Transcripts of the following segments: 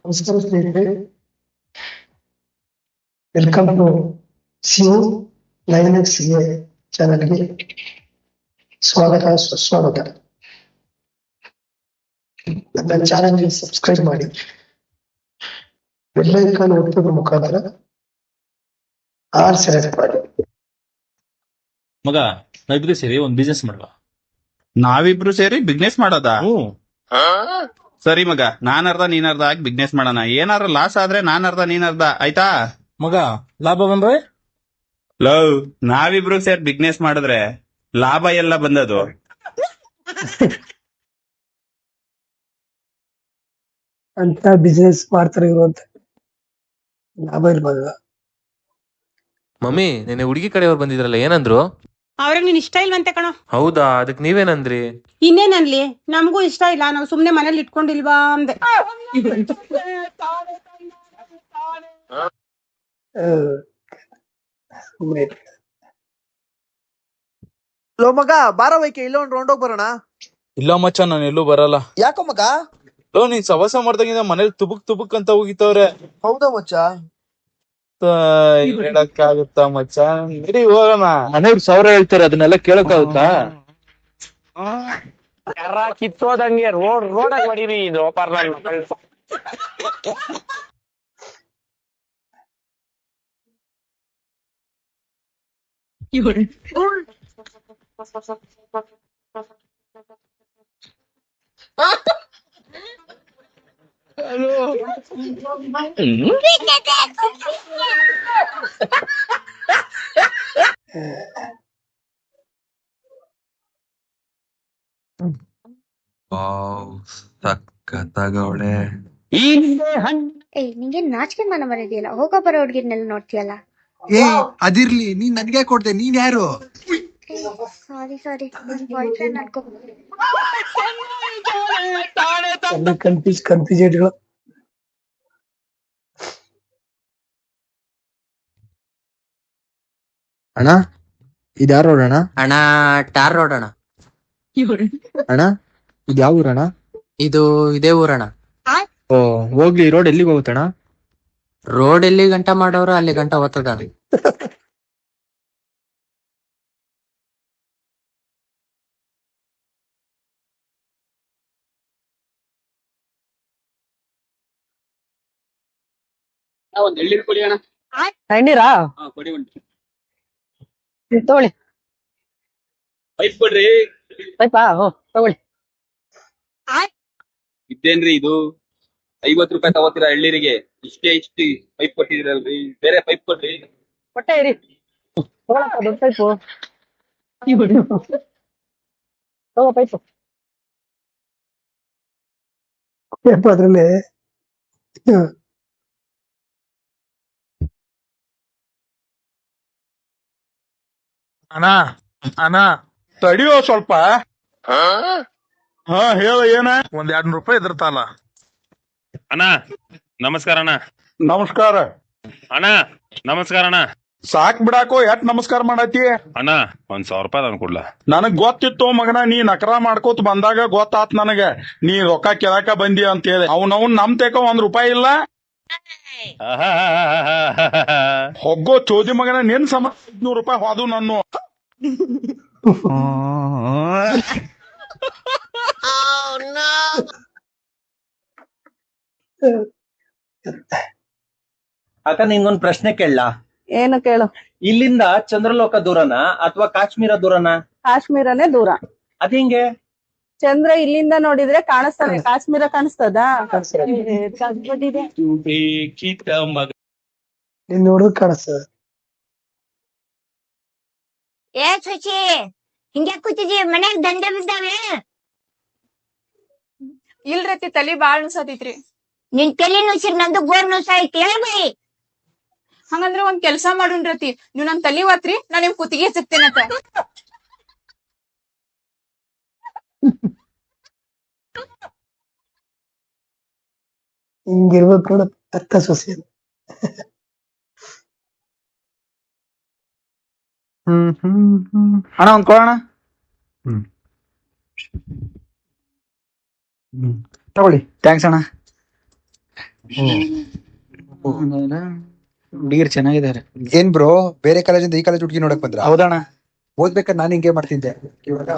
ನಮಸ್ಕಾರ ಸ್ನೇಹಿತರೆ, welcome to CO 9XA ಚಾನಲ್ಗೆ ಸ್ವಾಗತ ಸುಸ್ವಾಗತ. ನನ್ನ ಚಾನಲ್ಗೆ ಸಬ್ಸ್ಕ್ರೈಬ್ ಮಾಡಿ, ಬೆಲ್ ಐಕಾನ್ ಒತ್ತುವುದರ ಮುಖಾಂತರ ಆಲ್ ಸೆಲೆಕ್ಟ್ ಮಾಡಿ. ಮಗ ನಾವಿಬ್ರು ಸೇರಿ ಒಂದ್ ಬಿಸ್ನೆಸ್ ಮಾಡುವ. ನಾವಿಬ್ರು ಸೇರಿ ಬಿಸ್ನೆಸ್ ಮಾಡೋದ? ಸರಿ ಮಗ, ನಾನ್ ಅರ್ಧ ನೀನ್ ಅರ್ಧ ಆಗಿ ಬಿಸ್ನೆಸ್ ಮಾಡೋಣ. ಏನಾರ ಲಾಸ್ ಆದ್ರೆ ನಾನ್ ಅರ್ಧ ನೀನ್ ಅರ್ಧ, ಆಯ್ತಾ? ಮಗ ಲಾಭ ಬಂದ್ರೆ ಲವ್, ನಾವಿಬ್ರು ಸೇರಿ ಬಿಸ್ನೆಸ್ ಮಾಡಿದ್ರೆ ಲಾಭ ಎಲ್ಲ ಬಂದದು. ಅಂತ ಬಿಸ್ನೆಸ್ ಮಾಡ್ತಾರೆ ಇವರು ಅಂತ ಲಾಭ ಇರ್ಬಾರ್ದ. ಮಮ್ಮಿ ನೆನ್ನೆ ಹುಡುಗಿ ಕಡೆಯವ್ರು ಬಂದಿದ್ರಲ್ಲ, ಏನಂದ್ರು? ಅವ್ರಿಗೆ ನೀನ್ ಇಷ್ಟ ಇಲ್ವಂತೆ ಕಣೋ. ಹೌದಾ, ಅದಕ್ ನೀವೇನಂದ್ರಿ? ಇನ್ನೇನನ್ಲಿ, ನಮಗೂ ಇಷ್ಟ ಇಲ್ಲ, ನಾವು ಸುಮ್ನೆ ಮನೇಲಿ ಇಟ್ಕೊಂಡಿಲ್ವಾ ಅಂದೆ. ಲೋ ಮಗ, ಬಾರ ವೈಕೆ ಇಲ್ಲ ಒಂದು ರೌಂಡ್ ಹೋಗಿ ಬರೋಣ. ಇಲ್ಲ ಮಚ್ಚ, ನಾನು ಎಲ್ಲೂ ಬರಲ್ಲ. ಯಾಕೋ ಮಗ? ಲೋ, ನೀನ್ ಸವಸ ಮಾಡ್ದಾಗಿಂದ ಮನೇಲಿ ತುಬುಕ್ ತುಬುಕ್ ಅಂತ ಹೋಗಿತ್ತವ್ರೆ. ಹೌದಾ ಮಚ್ಚ? ಹೇಳಕ್ಕಾಗುತ್ತಾ ಮಚ್ಚ? ನಡಿ ಹೋಗೋಣ. ಮನೆಯವ್ರು 1000 ಹೇಳ್ತಾರೆ, ಅದನ್ನೆಲ್ಲ ಕೇಳಕ್ಕಾಗುತ್ತಾ? ಕಿತ್ತೋದಂಗೆ ರೋಡ್ ಹೊಡೀರಿ. ಇದು ಸಕ್ಕತ್ತಾಗವಳೆ. ನಿಂಗೆ ನಾಚಿಕೆ ಮಾನ ಬರೋದಿಯಲ್ಲ, ಹೋಗೋ ಬರೋ ಹುಡ್ಗಿರ್ನೆಲ್ಲ ನೋಡ್ತೀಯಲ್ಲ. ಅದಿರ್ಲಿ, ನೀನ್ ನನ್ಗೆ ಕೊಡ್ದೆ, ನೀನ್ ಯಾರು? ಸಾರಿ ಬಾಯ್ ಫ್ರೆಂಡ್ ಅನ್ಕೋ. ಕನ್ಫ್ಯೂಸ್ ಅಣ್ಣ, ಇದ್ಯಾರು ರೋಡ್ ಅಣ್ಣ? ಅಣ್ಣ, ಟಾರ್ ರೋಡ್ ಅಣ್ಣ. ಅಣ್ಣ, ಇದು ಯಾವ ಊರಣ್ಣ? ಇದು ಇದೇ ಊರಣ್ಣ. ಓ, ಹೋಗ್ಲಿ, ರೋಡ್ ಎಲ್ಲಿಗೆ ಹೋಗುತ್ತಣ್ಣ? ರೋಡ್ ಎಲ್ಲಿ ಗಂಟ ಮಾಡೋರು ಅಲ್ಲಿ ಗಂಟ ಹೋಗ್ತದ. ಒಂದ್ ಎಳ್ನೀರು ಕೊಡಿ ಅಣ್ಣ. ಎಣ್ಣೀರಾ? ಕೊಡಿ. ಒಂದು ತಗೊಳ್ಳಿ. ಪೈಪ್ ಕೊಡ್ರಿ. ಪೈಪಾ? ತಗೊಳ್ಳಿ. ಇದೇನ್ರಿ ಇದು? 50 ರೂಪಾಯಿ ತಗೋತೀರಾ ಎಳ್ನೀರಿಗೆ? ಇಷ್ಟು ಪೈಪ್ ಕೊಟ್ಟಿದಿರಲ್ರಿ, ಬೇರೆ ಪೈಪ್ ಕೊಡ್ರಿ. ಹೊಟ್ಟೆ ಇರಿ, ತಗೊಳಪ್ಪ ದೊಡ್ಡ ಪೈಪು. ತಗೋ ಪೈಪು. ಅದ್ರಲ್ಲಿ ಅಣ್ಣ ತಡಿಯೋ ಸ್ವಲ್ಪ. ಹಾ ಹೇಳ, ಏನ? ಒಂದ್ 200 ರೂಪಾಯಿ ಇದ್ರತಲ್ಲ. ಅಣ್ಣ ನಮಸ್ಕಾರ. ಅಣ್ಣ ನಮಸ್ಕಾರ. ಅಣ್ಣ ನಮಸ್ಕಾರ. ಅಣ್ಣ ಸಾಕ್ ಬಿಡಾಕೋ, ಯಾಕ್ ನಮಸ್ಕಾರ ಮಾಡತಿ? ಅಣ್ಣ, 1,000 ರೂಪಾಯಿ ನಾನು ಕೊಡ್ಲ? ನನಗ್ ಗೊತ್ತಿತ್ತು ಮಗನ, ನೀ ನಕರ ಮಾಡ್ಕೋತ ಬಂದಾಗ ಗೊತ್ತಾತ್ ನನಗ ನೀ ರೊಕ್ಕ ಕೇಳಾಕ ಬಂದಿ ಅಂತ ಹೇಳಿ. ಅವ್ನವ್ನ್ ನಮ್ ತೇಕ 1 ರೂಪಾಯಿ ಇಲ್ಲ. ಹೊಗ್ಗೋ ಚೋದಿ ಮಗನ, ನಿನ್ ಸಮ 500 ರೂಪಾಯಿ ಹೋದು ನಾನು. ಅಕ್ಕ, ನಿಂಗೊಂದ್ ಪ್ರಶ್ನೆ ಕೇಳಲಾ? ಏನು ಕೇಳು. ಇಲ್ಲಿಂದ ಚಂದ್ರಲೋಕ ದೂರನಾ ಅಥವಾ ಕಾಶ್ಮೀರ ದೂರನಾ? ಕಾಶ್ಮೀರನೇ ದೂರ. ಅದಿಂಗೆ? ಚಂದ್ರ ಇಲ್ಲಿಂದ ನೋಡಿದ್ರೆ ಕಾಣಿಸ್ತಾನೆ, ಕಾಶ್ಮೀರ ಕಾಣಿಸ್ತದ? ನೀನ್ ನೋಡಿದ್ರೆ ಕಾಣಿಸ್ತದ. ಏ ಸುಚಿ, ಹಿಂಗ್ಯಾ ಕೂತಿದೀಯ? ಮನ್ಯಾಗ ದಂಡೆ ಬಿದ್ದಾವೆ. ಇಲ್ರತಿ, ತಲಿ ಬಾಳ್ ನುಸತೈತ್ರಿ. ನಿನ್ ತಲೆ ನುಸಿರ್ ನಂದು ಗೋರ್ ನುಸ ಐತಿ. ಹೇಳ್ಬಿ. ಹಂಗಂದ್ರ ಒಂದ್ ಕೆಲ್ಸ ಮಾಡುಣ್ರತಿ, ನೀವ್ ನನ್ ತಲಿ ವಾತ್ರಿ, ನಾ ನಿಮ್ ಕುತ್ತಿಗೆ ಸಿಗ್ತೇನತ್ತ. ಹಿಂಗಿರ್ಬೇಕು ನೋಡ ಅತ್ತ ಸೊಸೆ. ಅಣ್ಣ, ಒಂದ್ ಕೊಡೋಣ. ತಗೊಳ್ಳಿ. ಥ್ಯಾಂಕ್ಸ್ ಅಣ್ಣ. ಹುಡುಗಿರು ಚೆನ್ನಾಗಿದ್ದಾರೆ. ಏನ್ ಬ್ರೋ, ಬೇರೆ ಕಾಲೇಜಿಂದ ಈ ಕಾಲೇಜ್ ಹುಡುಗಿ ನೋಡಕ್ ಬಂದ್ರ? ಹೌದಣ್ಣ. ಓದ್ಬೇಕಾದ್ರೆ ನಾನು ಹಿಂಗೆ ಮಾಡ್ತಿದ್ದೆ. ಇವಾಗ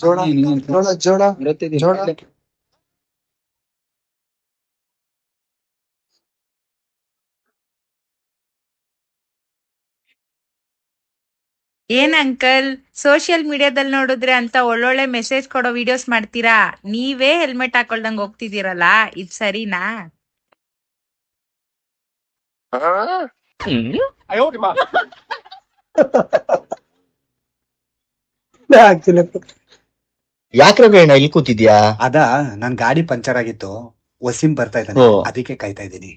ಜೋಳ ಜೋಳ ಜೋಳ ಜೋಳ. ಏನ್ ಅಂಕಲ್, ಸೋಷಿಯಲ್ ಮೀಡಿಯಾದಲ್ಲಿ ನೋಡಿದ್ರೆ ಅಂತ ಒಳ್ಳೊಳ್ಳೆ ಮೆಸೇಜ್ ಕೊಡೋ ವಿಡಿಯೋಸ್ ಮಾಡ್ತೀರಾ, ನೀವೇ ಹೆಲ್ಮೆಟ್ ಹಾಕೊಳ್ದಂಗ್ ಹೋಗ್ತಿದ್ದೀರಲ್ಲ, ಇದ್ ಸರಿನಾ? ಯಾಕ್ರೆ ಇಲ್ಲಿ ಕೂತಿದ್ಯಾ? ಅದ ನನ್ ಗಾಡಿ ಪಂಚರ್ ಆಗಿತ್ತು, ವಸೀಂ ಬರ್ತಾ ಇದ್ದಾನೆ, ಓ. ಅದಕ್ಕೆ ಕಾಯ್ತಾ ಇದ್ದೀನಿ.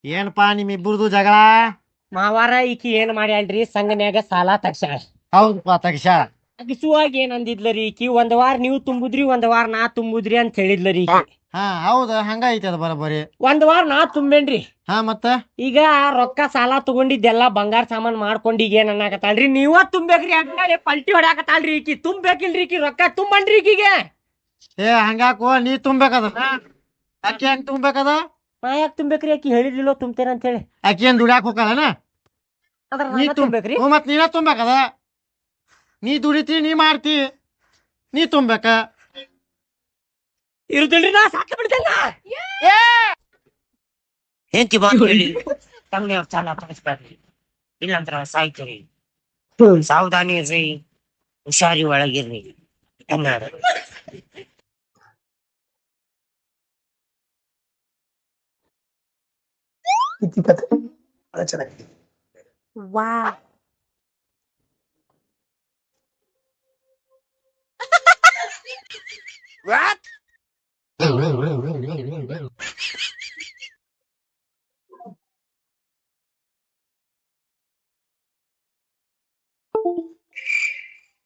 ಏನಪ್ಪಾ ನಿಮ್ಮಿಬ್ಬರದು ಜಗಳ? ಮಾವಾರ ಈಕಿ ಏನ್ ಮಾಡ್ಯಾಳ್ರಿ, ಸಂಘನ್ಯಾಗ ಸಾಲ ತಗ್ಸಾಳ. ಹೌದಪ್ಪ ತಕ್ಷ. ಅಗಿಸುವಾಗ ಏನ್ ಅಂದಿದ್ಲರಿ ಈಕಿ, ಒಂದ್ ವಾರ ನೀವು ತುಂಬುದ್ರಿ, ಒಂದ್ ವಾರ ನಾ ತುಂಬುದ್ರಿ ಅಂತ ಹೇಳಿದ್ಲರಿ ಈಕಿ. ಹಾ ಹೌದ, ಹಂಗ ಐತಿ ಅದ ಬರೋಬ್ಬರಿ. ಒಂದ್ ವಾರ ನಾ ತುಂಬೇನ್ರಿ. ಹಾ ಮತ್ತ ಈಗ ಆ ರೊಕ್ಕ ಸಾಲ ತಗೊಂಡಿದ್ದೆಲ್ಲಾ ಬಂಗಾರ ಸಾಮಾನ್ ಮಾಡ್ಕೊಂಡ್ ಈಗ ಏನ್ ಅನ್ನಕತ್ತಾಳ್ರಿ, ನೀವ ತುಂಬೇಕ್ರಿ ಅಂತೇಳಿ ಪಲ್ಟಿ ಹೊಡ್ಯಾಕತ್ತಾಳ್ರಿ ಈಕಿ. ತುಂಬೇಕಿಲ್ರಿ ಈಕಿ, ರೊಕ್ಕ ತುಂಬನ್ರಿ ಈಕಿಗೆ. ಏ ಹಂಗಾಕೋ, ನೀ ತುಂಬೇಕದ. ಅಕ್ಕಿ ಹೆಂಗ್ ತುಂಬೇಕದ? ನಾ ಯಾಕೆ ತುಂಬೇಕ್ರಿ, ಆಕಿ ಹೇಳಿದ್ಲಿಲ್ಲೋ ತುಂಬ್ತೇನ ಅಂತ ಹೇಳಿ. ಅಕ್ಕಿ ಏನ್ ದುಡ್ಯಾಕ್ ಹೋಗಲ್ಲನ? ಅದ್ರ ನೀ ನಾನ ತುಂಬೇಕ್ರಿ. ಮತ್ ನೀನ ತುಂಬೇಕದ. ನೀ ದುಡಿತಿ, ನೀ ಮಾಡ್ತಿ, ನೀ ತುಂಬೇಕ. ಇರುದಿಲ್ರಿ, ನಾ ಸಾಕ ಬಿಡ್ತೇನ. ಹೆಂತಿ ಹೇಳಿ ತಮ್ಮನೆ ಸಾಲ ತಗಸ್ಬೇಡ್ರಿ, ಇಲ್ಲಂದ್ರ ಸಾಯ್ತೀರಿ. ಸಾವಧಾನಿ ಇರ್ರಿ, ಹುಷಾರಿ ಒಳಗಿರ್ರಿ ಅನ್ನಾರ. ಕತೆ ಬಹಳ ಚೆನ್ನಾಗಿದೆ. ವಾ,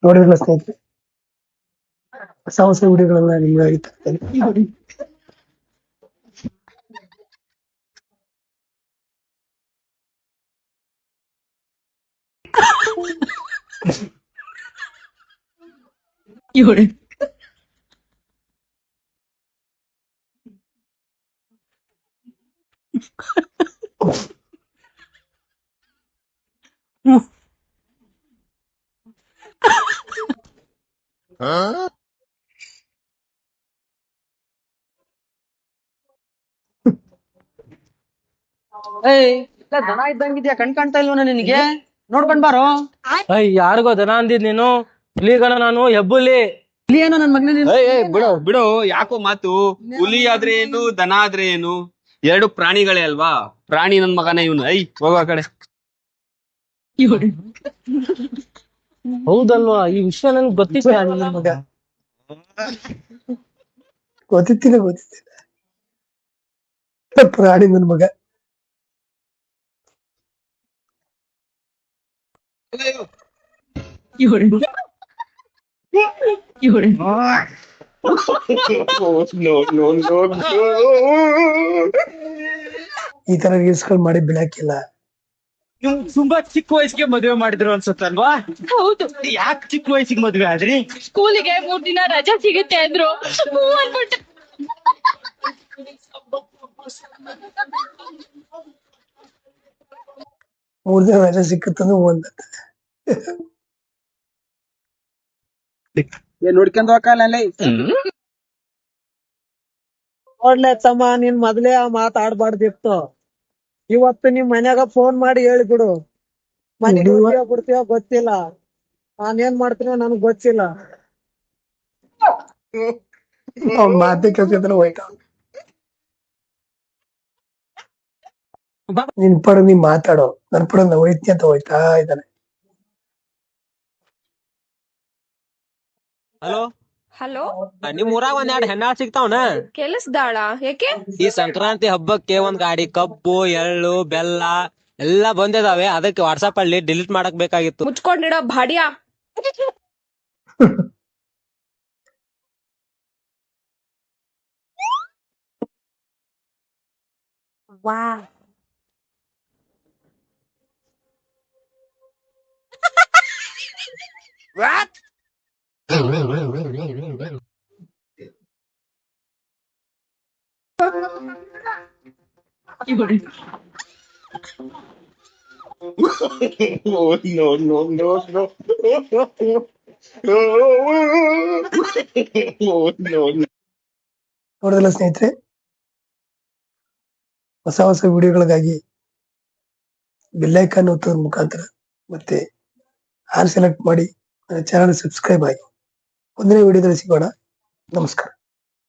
ನೋಡಿದ್ರಲ್ಲ ಸ್ನೇಹಿತರೆ, ಹೊಸ ಹೊಸ ವಿಡಿಯೋಗಳೆಲ್ಲ ನಿಮ್ಗಾಗಿ ತರ್ತೇನೆ. ದನ ಇದ್ದಂಗಿದ್ಯಾ, ಕಣ್ ಕಾಣ್ತಾ ಇಲ್ವನ ನಿನಗೆ? ನೋಡ್ಕೊಂಡ್ ಬಾರೋ. ಯಾರಿಗೋ ದನ ಅಂದಿದ್ ನೀನು? ಹುಲಿಗಣ ನಾನು, ಹೆಬ್ಬುಲಿ. ಹುಲಿ ಏನೋ ನನ್ ಮಗನ. ಬಿಡು ಬಿಡು, ಯಾಕೋ ಮಾತು. ಹುಲಿ ಆದ್ರೆ ಏನು, ದನ ಆದ್ರೆ ಏನು, ಎರಡು ಪ್ರಾಣಿಗಳೇ ಅಲ್ವಾ. ಪ್ರಾಣಿ ನನ್ ಮಗನೇ ಇವನು. ಹೋಗೋ ಆ ಕಡೆ. ಹೌದಲ್ವಾ, ಈ ವಿಷಯ ನನ್ಗೆ ಗೊತ್ತಿತ್ತು. ಮಗ ಗೊತ್ತಿತ್ತಿಲ್ಲ ಪ್ರಾಣಿ ನನ್ ಮಗ. ಈ ತರ ರೀಲ್ಸ್ಗಳು ಮಾಡಿ ಬಿಡಾಕಿಲ್ಲ. ತುಂಬಾ ಚಿಕ್ಕ ವಯಸ್ಸಿಗೆ ಮದುವೆ ಮಾಡಿದ್ರು ಅನ್ಸುತ್ತಲ್ವಾ? ಹೌದು. ಯಾಕೆ ಚಿಕ್ಕ ವಯಸ್ಸಿಗೆ ಮದುವೆ ಆದ್ರಿ? ಸ್ಕೂಲಿಗೆ 3 ದಿನ ರಜಾ ಸಿಗುತ್ತೆ ಅಂದ್ರು. ಅನ್ಬಿಟ್ಟು 3 ದಿನ ರಜೆ ಸಿಕ್ಕತ್ತಂದ್ರೆ ಒಂದ್ ನೋಡ್ಕೊಂಡ್ ಹೋಗಲ್ಲ. ನೋಡ್ಲೆ ತಮ್ಮ, ನೀನ್ ಮೊದ್ಲೇ ಆ ಮಾತಾಡ್ಬಾರ್ದಿತ್ತು. ಇವತ್ತು ನಿಮ್ ಮನ್ಯಾಗ ಫೋನ್ ಮಾಡಿ ಹೇಳಿಬಿಡು. ಮನೆಗೆ ಬಿಡ್ತೀವ ಗೊತ್ತಿಲ್ಲ, ನಾನೇನ್ ಮಾಡ್ತೀನೋ ನನಗ್ ಗೊತ್ತಿಲ್ಲ. ಮಾತೆ ಕೇಳ್ತಿದ್ರೆ ಹೋಯ್ತಾ. ನಿನ್ ಪಡ ನೀ ಮಾತಾಡೋ, ನನ್ ಪಡ ಹೋಯ್ತಿ ಅಂತ ಹೋಯ್ತಾ ಇದ್ದಾನೆ. ಹಲೋ ಹಲೋ, ನಿಮ್ ಊರಾಗ ಒಂದ್ 2 ಹೆಣ್ಣಾಳ್ ಸಿಗ್ತಾವನ? ಕೆಲಸದಾಳ? ಯಾಕೆ? ಈ ಸಂಕ್ರಾಂತಿ ಹಬ್ಬಕ್ಕೆ ಒಂದ್ ಗಾಡಿ ಕಬ್ಬು, ಎಳ್ಳು, ಬೆಲ್ಲ ಎಲ್ಲಾ ಬಂದಿದಾವೆ. ಅದಕ್ಕೆ ವಾಟ್ಸಾಪ್ ಅಲ್ಲಿ ಡಿಲೀಟ್ ಮಾಡಕ್ ಬೇಕಾಗಿತ್ತು. ಮುಚ್ಕೊಂಡಿಡೋ ಭಾಡ್ಯ. ವಾ, ನೋಡಿದ್ರಲ್ಲ ಸ್ನೇಹಿತರೆ, ಹೊಸ ಹೊಸ ವಿಡಿಯೋಗಳಿಗಾಗಿ ಬೆಲ್ಲೈಕನ್ ಒತ್ತೋದ್ರ ಮುಖಾಂತರ ಮತ್ತೆ ಆಲ್ ಸೆಲೆಕ್ಟ್ ಮಾಡಿ ನನ್ನ ಚಾನಲ್ ಸಬ್ಸ್ಕ್ರೈಬ್ ಆಗಿ. ಮುಂದಿನ ವಿಡಿಯೋದಲ್ಲಿ ಸಿಗೋಣ. ನಮಸ್ಕಾರ.